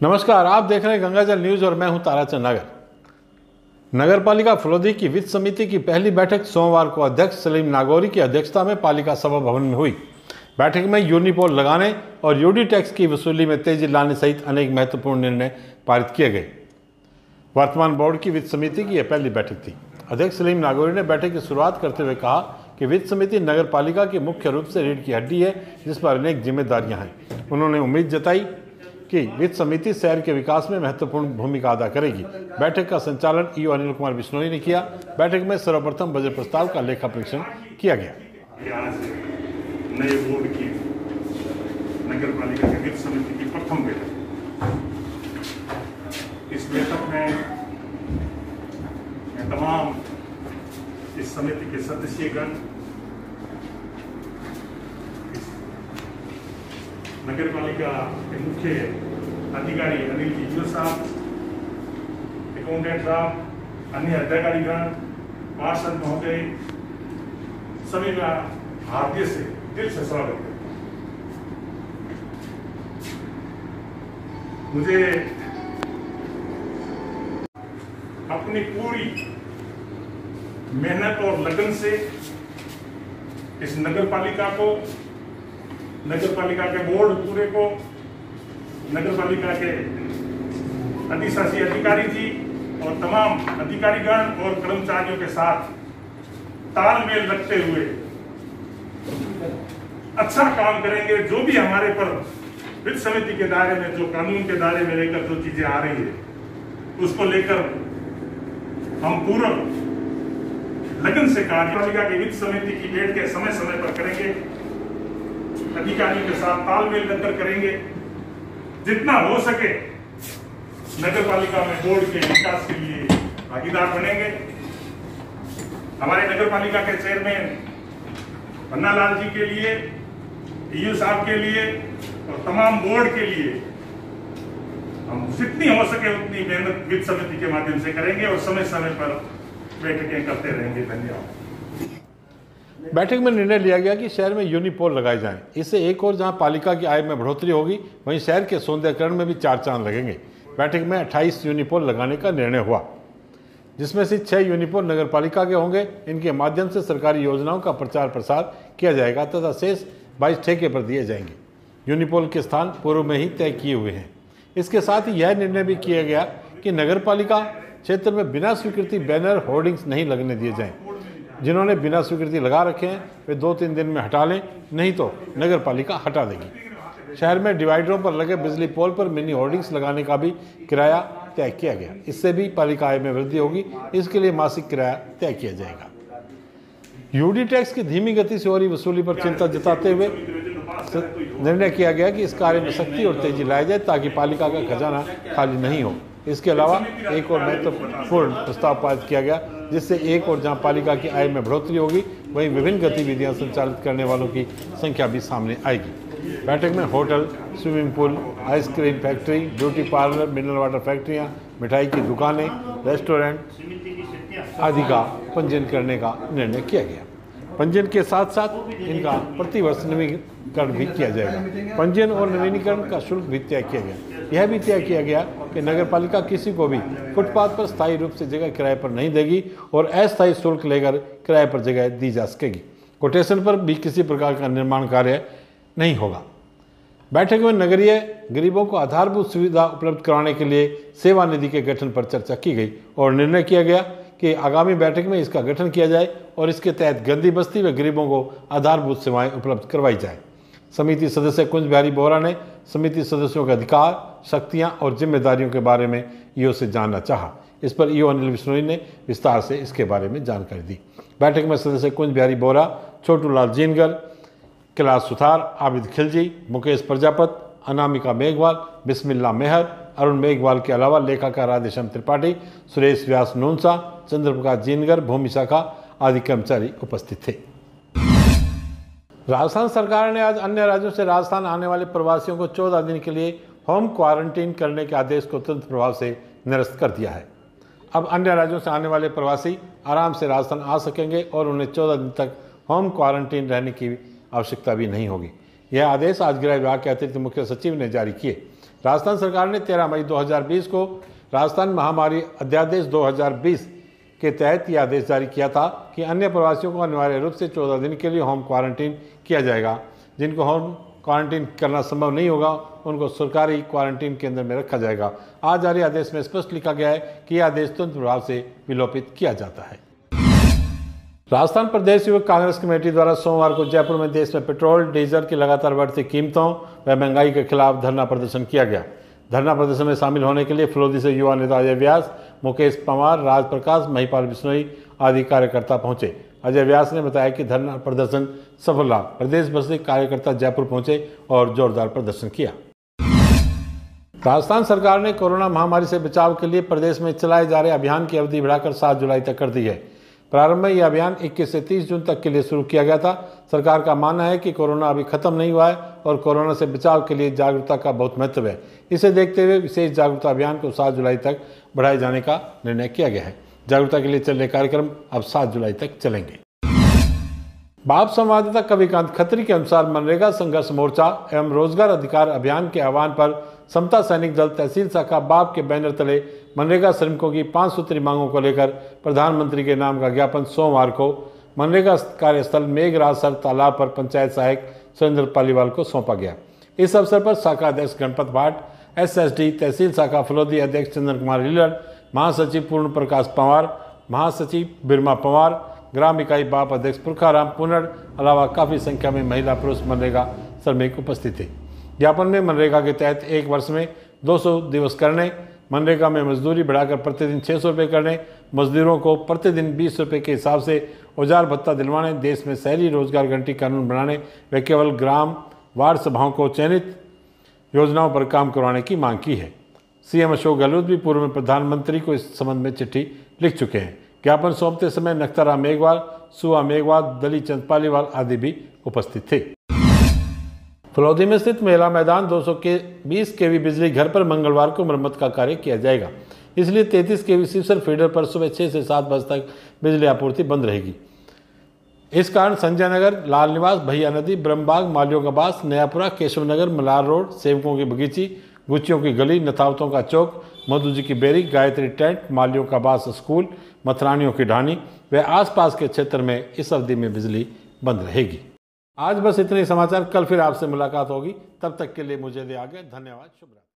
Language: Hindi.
नमस्कार, आप देख रहे हैं गंगाजल न्यूज और मैं हूं ताराचंद नागर। नगर पालिका फलोदी की वित्त समिति की पहली बैठक सोमवार को अध्यक्ष सलीम नागौरी की अध्यक्षता में पालिका सभा भवन में हुई। बैठक में यूनिपोल लगाने और यूडी टैक्स की वसूली में तेजी लाने सहित अनेक महत्वपूर्ण निर्णय पारित किए गए। वर्तमान बोर्ड की वित्त समिति की यह पहली बैठक थी। अध्यक्ष सलीम नागौरी ने बैठक की शुरुआत करते हुए कहा कि वित्त समिति नगर पालिका की मुख्य रूप से रीढ़ की हड्डी है, जिस पर अनेक जिम्मेदारियां हैं। उन्होंने उम्मीद जताई कि वित्त समिति शहर के विकास में महत्वपूर्ण भूमिका अदा करेगी। बैठक का संचालन ईओ अनिल कुमार बिश्नोई ने किया। बैठक में सर्वप्रथम बजट प्रस्ताव का लेखा परीक्षण किया गया। नए बोर्ड की नगर पालिका की वित्त समिति की प्रथम बैठक। इस बैठक में तमाम इस समिति के सदस्यगण, नगर पालिका के मुख्य अधिकारी अनिल जी साहब, अकाउंटेंट साहब, अन्य अधिकारीगण, पार्षद महोदय, सभी का हार्दिक से दिल से स्वागत है। मुझे अपनी पूरी मेहनत और लगन से इस नगर पालिका को, नगर पालिका के बोर्ड पूरे को, नगर पालिका के अधिशासी अधिकारी जी और तमाम अधिकारीगण और कर्मचारियों के साथ तालमेल रखते हुए अच्छा काम करेंगे। जो भी हमारे पर वित्त समिति के दायरे में, जो कानून के दायरे में लेकर जो चीजें आ रही है, उसको लेकर हम पूर्ण लगन से कार्यपालिका की वित्त समिति की बैठकें समय समय पर करेंगे, अधिकारियों के साथ तालमेल रखकर करेंगे। जितना हो सके नगर पालिका में बोर्ड के विकास के लिए भागीदार बनेंगे। हमारे नगर पालिका के चेयरमैन पन्नालाल जी के लिए, ईओ साहब के लिए और तमाम बोर्ड के लिए हम जितनी हो सके उतनी मेहनत वित्त समिति के माध्यम से करेंगे और समय समय पर बैठकें करते रहेंगे। धन्यवाद। बैठक में निर्णय लिया गया कि शहर में यूनिपोल लगाए जाएं। इससे एक और जहां पालिका की आय में बढ़ोतरी होगी, वहीं शहर के सौंदर्यीकरण में भी चार चांद लगेंगे। बैठक में 28 यूनिपोल लगाने का निर्णय हुआ, जिसमें से 6 यूनिपोल नगर पालिका के होंगे। इनके माध्यम से सरकारी योजनाओं का प्रचार प्रसार किया जाएगा तथा शेष 22 ठेके पर दिए जाएंगे। यूनिपोल के स्थान पूर्व में ही तय किए हुए हैं। इसके साथ ही यह निर्णय भी किया गया कि नगर पालिका क्षेत्र में बिना स्वीकृति बैनर होर्डिंग्स नहीं लगने दिए जाएं। जिन्होंने बिना स्वीकृति लगा रखे हैं वे 2-3 दिन में हटा लें, नहीं तो नगर पालिका हटा देगी। शहर में डिवाइडरों पर लगे बिजली पोल पर मिनी होर्डिंग्स लगाने का भी किराया तय किया गया। इससे भी पालिका आय में वृद्धि होगी। इसके लिए मासिक किराया तय किया जाएगा। यूडी टैक्स की धीमी गति से हो रही वसूली पर चिंता जताते हुए निर्णय किया गया कि इस कार्य में सख्ती और तेजी लाई जाए ताकि पालिका का खजाना खाली नहीं हो। इसके अलावा एक और महत्वपूर्ण प्रस्ताव पारित किया गया, जिससे एक और जहां पालिका की आय में बढ़ोतरी होगी, वहीं विभिन्न गतिविधियां संचालित करने वालों की संख्या भी सामने आएगी। बैठक में hotel, swimming pool, ice cream factory, beauty parlour, mineral water फैक्ट्रियां, मिठाई की दुकानें, रेस्टोरेंट आदि का पंजीयन करने का निर्णय किया गया। पंजीयन के साथ साथ इनका प्रतिवर्ष नवीनीकरण भी किया जाएगा। पंजीयन और नवीनीकरण का शुल्क भी तय किया गया। यह भी तय किया गया कि नगर पालिका किसी को भी फुटपाथ पर स्थायी रूप से जगह किराए पर नहीं देगी और अस्थायी शुल्क लेकर किराए पर जगह दी जा सकेगी। कोटेशन पर भी किसी प्रकार का निर्माण कार्य नहीं होगा। बैठक में नगरीय गरीबों को आधारभूत सुविधा उपलब्ध कराने के लिए सेवा निधि के गठन पर चर्चा की गई और निर्णय किया गया कि आगामी बैठक में इसका गठन किया जाए और इसके तहत गंदी बस्ती व गरीबों को आधारभूत सेवाएं उपलब्ध करवाई जाए। समिति सदस्य कुंज बिहारी बोहरा ने समिति सदस्यों के अधिकार, शक्तियां और जिम्मेदारियों के बारे में ईओ से जानना चाहा। इस पर ईओ अनिल बिश्नोई ने विस्तार से इसके बारे में जानकारी दी। बैठक में सदस्य कुंज बिहारी बोहरा, छोटूलाल जीनगर, कैलाश सुथार, आबिद खिलजी, मुकेश प्रजापत, अनामिका मेघवाल, बिस्मिल्ला मेहर, अरुण मेघवाल के अलावा लेखाकार राधेश्याम त्रिपाठी, सुरेश व्यास नूनसा, चंद्रप्रकाश जीनगर, भूमि शाखा आदि कर्मचारी उपस्थित थे। राजस्थान सरकार ने आज अन्य राज्यों से राजस्थान आने वाले प्रवासियों को 14 दिन के लिए होम क्वारंटीन करने के आदेश को तुरंत प्रभाव से निरस्त कर दिया है। अब अन्य राज्यों से आने वाले प्रवासी आराम से राजस्थान आ सकेंगे और उन्हें 14 दिन तक होम क्वारंटीन रहने की आवश्यकता भी नहीं होगी। यह आदेश आज गृह विभाग के अतिरिक्त मुख्य सचिव ने जारी किए। राजस्थान सरकार ने 13 मई 2020 को राजस्थान महामारी अध्यादेश 2020 के तहत यह आदेश जारी किया था कि अन्य प्रवासियों को अनिवार्य रूप से 14 दिन के लिए होम क्वारंटीन किया जाएगा। जिनको होम क्वारंटीन करना संभव नहीं होगा उनको सरकारी क्वारंटीन केंद्र में रखा जाएगा। आज जारी आदेश में स्पष्ट लिखा गया है कि यह आदेश तुरंत प्रभाव से विलोपित किया जाता है। राजस्थान प्रदेश युवक कांग्रेस कमेटी द्वारा सोमवार को जयपुर में देश में पेट्रोल डीजल की लगातार बढ़ती कीमतों व महंगाई के खिलाफ धरना प्रदर्शन किया गया। धरना प्रदर्शन में शामिल होने के लिए फलोदी से युवा नेता अजय व्यास, मुकेश पंवार, राज प्रकाश, महिपाल बिश्नोई आदि कार्यकर्ता पहुंचे। अजय व्यास ने बताया कि धरना प्रदर्शन सफल रहा। प्रदेश भर से कार्यकर्ता जयपुर पहुंचे और जोरदार प्रदर्शन किया। राजस्थान सरकार ने कोरोना महामारी से बचाव के लिए प्रदेश में चलाए जा रहे अभियान की अवधि बढ़ाकर 7 जुलाई तक कर दी है। प्रारंभ में यह अभियान 21 से 30 जून तक के लिए शुरू किया गया था। सरकार का मानना है कि कोरोना अभी खत्म नहीं हुआ है और कोरोना से बचाव के लिए जागरूकता का बहुत महत्व है। इसे देखते हुए विशेष जागरूकता अभियान को 7 जुलाई तक बढ़ाए जाने का निर्णय किया गया है। जागरूकता के लिए चल रहे कार्यक्रम अब 7 जुलाई तक चलेंगे। बाप संवाददाता कविकांत खत्री के अनुसार मनरेगा संघर्ष मोर्चा एवं रोजगार अधिकार अभियान के आह्वान पर समता सैनिक दल तहसील शाखा बाप के बैनर तले मनरेगा श्रमिकों की 5 सूत्री मांगों को लेकर प्रधानमंत्री के नाम का ज्ञापन सोमवार को मनरेगा कार्यस्थल मेघराजसर तालाब पर पंचायत सहायक सुरेंद्र पालीवाल को सौंपा गया। इस अवसर पर शाखा अध्यक्ष गणपत भाट, एसएसडी तहसील शाखा फलोदी अध्यक्ष चंद्र कुमार लीलड़, महासचिव पूर्ण प्रकाश पंवार, महासचिव बिरमा पंवार, ग्राम इकाई बाप अध्यक्ष पुरखाराम पुनर अलावा काफ़ी संख्या में महिला पुरुष मनरेगा श्रमिक उपस्थित थे। ज्ञापन में मनरेगा के तहत 1 वर्ष में 200 दिवस करने, मनरेगा में मजदूरी बढ़ाकर प्रतिदिन 600 रुपये करने, मजदूरों को प्रतिदिन 20 रुपये के हिसाब से औजार भत्ता दिलवाने, देश में शहरी रोजगार गारंटी कानून बनाने व केवल ग्राम वार्ड सभाओं को चयनित योजनाओं पर काम करवाने की मांग की है। सीएम अशोक गहलोत भी पूर्व में प्रधानमंत्री को इस संबंध में चिट्ठी लिख चुके हैं। ज्ञापन सौंपते समय नख्ताराम मेघवाल, सुहा मेघवाल, दलीचंद पालीवाल आदि भी उपस्थित थे। फलौदी में स्थित मेला मैदान 220 केवी बिजली घर पर मंगलवार को मरम्मत का कार्य किया जाएगा। इसलिए 33 केवी सीसर फीडर पर सुबह 6 से 7 बजे तक बिजली आपूर्ति बंद रहेगी। इस कारण संजय नगर, लाल निवास, भैया नदी, ब्रह्मबाग, मालियों का बास, नयापुरा, केशव नगर, मलार रोड, सेवकों की बगीची, गुच्चियों की गली, नथावतों का चौक, मधु जी की बेरी, गायत्री टेंट, मालियों का बास स्कूल, मथरानियों की ढानी व आसपास के क्षेत्र में इस अवधि में बिजली बंद रहेगी। आज बस इतने समाचार। कल फिर आपसे मुलाकात होगी। तब तक के लिए मुझे दे आगे। धन्यवाद। शुभ रात्रि।